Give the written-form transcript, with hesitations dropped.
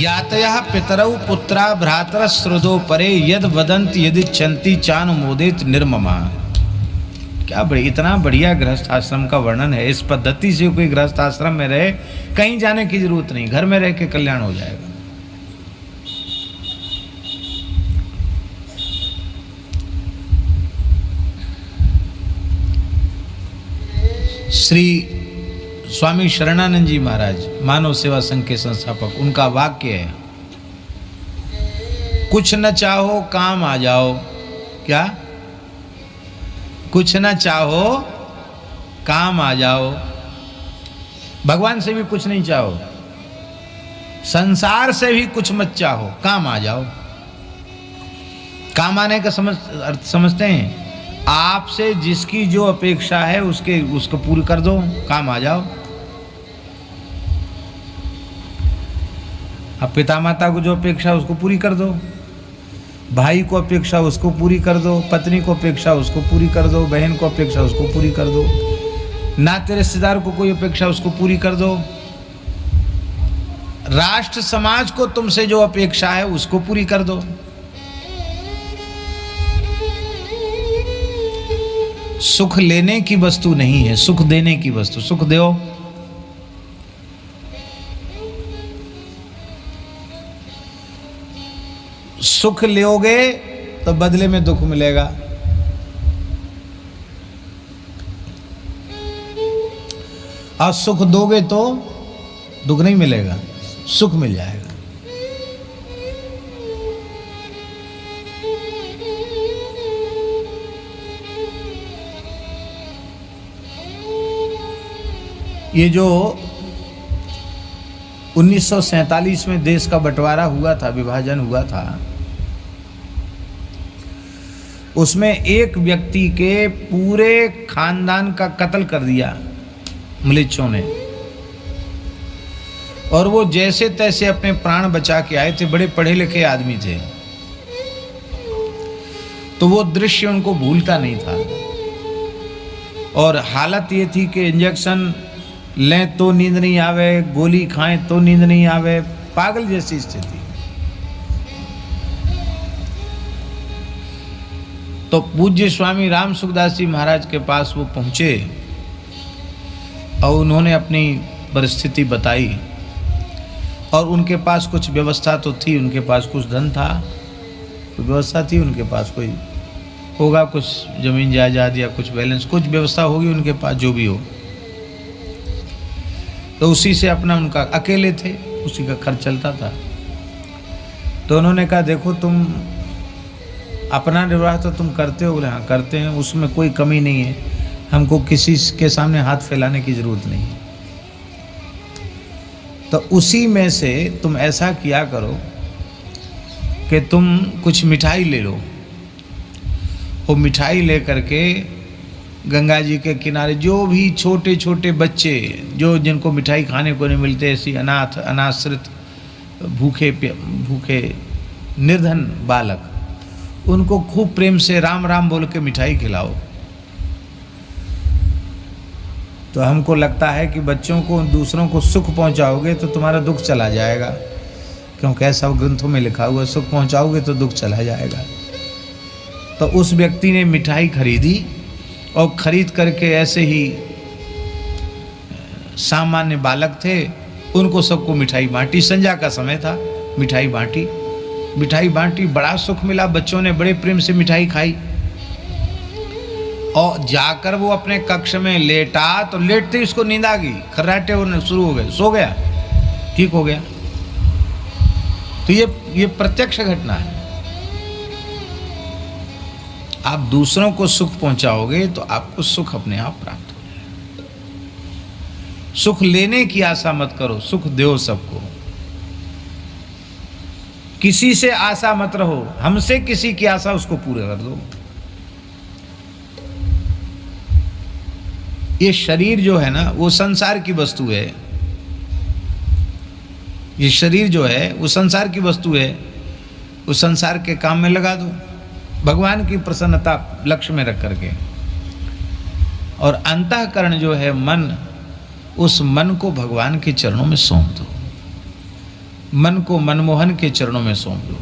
यातयः पितरौ पुत्रा भ्रातर श्रुधो परे यद वदंत यदि चंती चान मोदित निर्ममा। क्या इतना बढ़िया गृहस्थ आश्रम का वर्णन है। इस पद्धति से कोई गृहस्थ आश्रम में रहे, कहीं जाने की जरूरत नहीं, घर में रह के कल्याण हो जाएगा। श्री स्वामी शरणानंद जी महाराज, मानव सेवा संघ के संस्थापक, उनका वाक्य है, कुछ न चाहो काम आ जाओ। क्या? कुछ न चाहो काम आ जाओ। भगवान से भी कुछ नहीं चाहो, संसार से भी कुछ मत चाहो, काम आ जाओ। काम आने का समझते हैं? आपसे जिसकी जो अपेक्षा है उसको पूरी कर दो, काम आ जाओ। अब पिता माता को जो अपेक्षा उसको पूरी कर दो, भाई को अपेक्षा उसको पूरी कर दो, पत्नी को अपेक्षा उसको पूरी कर दो, बहन को अपेक्षा उसको पूरी कर दो, नाते रिश्तेदार को कोई अपेक्षा उसको पूरी कर दो, राष्ट्र समाज को तुमसे जो अपेक्षा है उसको पूरी कर दो। सुख लेने की वस्तु नहीं है, सुख देने की वस्तु। सुख दो, सुख लोगे तो बदले में दुख मिलेगा, और सुख दोगे तो दुख नहीं मिलेगा, सुख मिल जाएगा। ये जो 1947 में देश का बंटवारा हुआ था, विभाजन हुआ था, उसमें एक व्यक्ति के पूरे खानदान का कत्ल कर दिया मिलिशियों ने, और वो जैसे तैसे अपने प्राण बचा के आए थे। बड़े पढ़े लिखे आदमी थे, तो वो दृश्य उनको भूलता नहीं था। और हालत ये थी कि इंजेक्शन लें तो नींद नहीं आवे, गोली खाएं तो नींद नहीं आवे, पागल जैसी स्थिति। तो पूज्य स्वामी राम सुखदास जी महाराज के पास वो पहुँचे और उन्होंने अपनी परिस्थिति बताई। और उनके पास कुछ व्यवस्था तो थी, उनके पास कुछ धन था, कुछ व्यवस्था थी, उनके पास कोई होगा कुछ जमीन जायदाद या कुछ बैलेंस, कुछ व्यवस्था होगी उनके पास, जो भी हो। तो उसी से अपना, उनका अकेले थे, उसी का खर्च चलता था। तो उन्होंने कहा देखो तुम अपना निर्वाह तो तुम करते हो। बोले हाँ करते हैं, उसमें कोई कमी नहीं है, हमको किसी के सामने हाथ फैलाने की ज़रूरत नहीं है। तो उसी में से तुम ऐसा किया करो कि तुम कुछ मिठाई ले लो। वो मिठाई ले करके गंगा जी के किनारे जो भी छोटे छोटे बच्चे, जो जिनको मिठाई खाने को नहीं मिलते, ऐसी अनाथ अनाश्रित भूखे निर्धन बालक, उनको खूब प्रेम से राम राम बोल के मिठाई खिलाओ। तो हमको लगता है कि बच्चों को, दूसरों को सुख पहुंचाओगे तो तुम्हारा दुख चला जाएगा, क्योंकि ऐसा ग्रंथों में लिखा हुआ, सुख पहुंचाओगे तो दुख चला जाएगा। तो उस व्यक्ति ने मिठाई खरीदी और खरीद करके ऐसे ही सामान्य बालक थे, उनको सबको मिठाई बांटी। संध्या का समय था, मिठाई बांटी, बड़ा सुख मिला। बच्चों ने बड़े प्रेम से मिठाई खाई और जाकर वो अपने कक्ष में लेटा, तो लेटते ही उसको नींद आ गई, खर्राटे होने शुरू हो गए, सो गया, ठीक हो गया। तो ये प्रत्यक्ष घटना है। आप दूसरों को सुख पहुंचाओगे तो आपको सुख अपने आप प्राप्त हो जाएगा। सुख लेने की आशा मत करो, सुख दो सबको। किसी से आशा मत रहो, हमसे किसी की आशा उसको पूरा कर दो। ये शरीर जो है ना, वो संसार की वस्तु है। ये शरीर जो है वो संसार की वस्तु है, वो संसार के काम में लगा दो, भगवान की प्रसन्नता लक्ष्य में रख करके। और अंतःकरण जो है मन, उस मन को भगवान के चरणों में सौंप दो। मन को मनमोहन के चरणों में सौंप लो।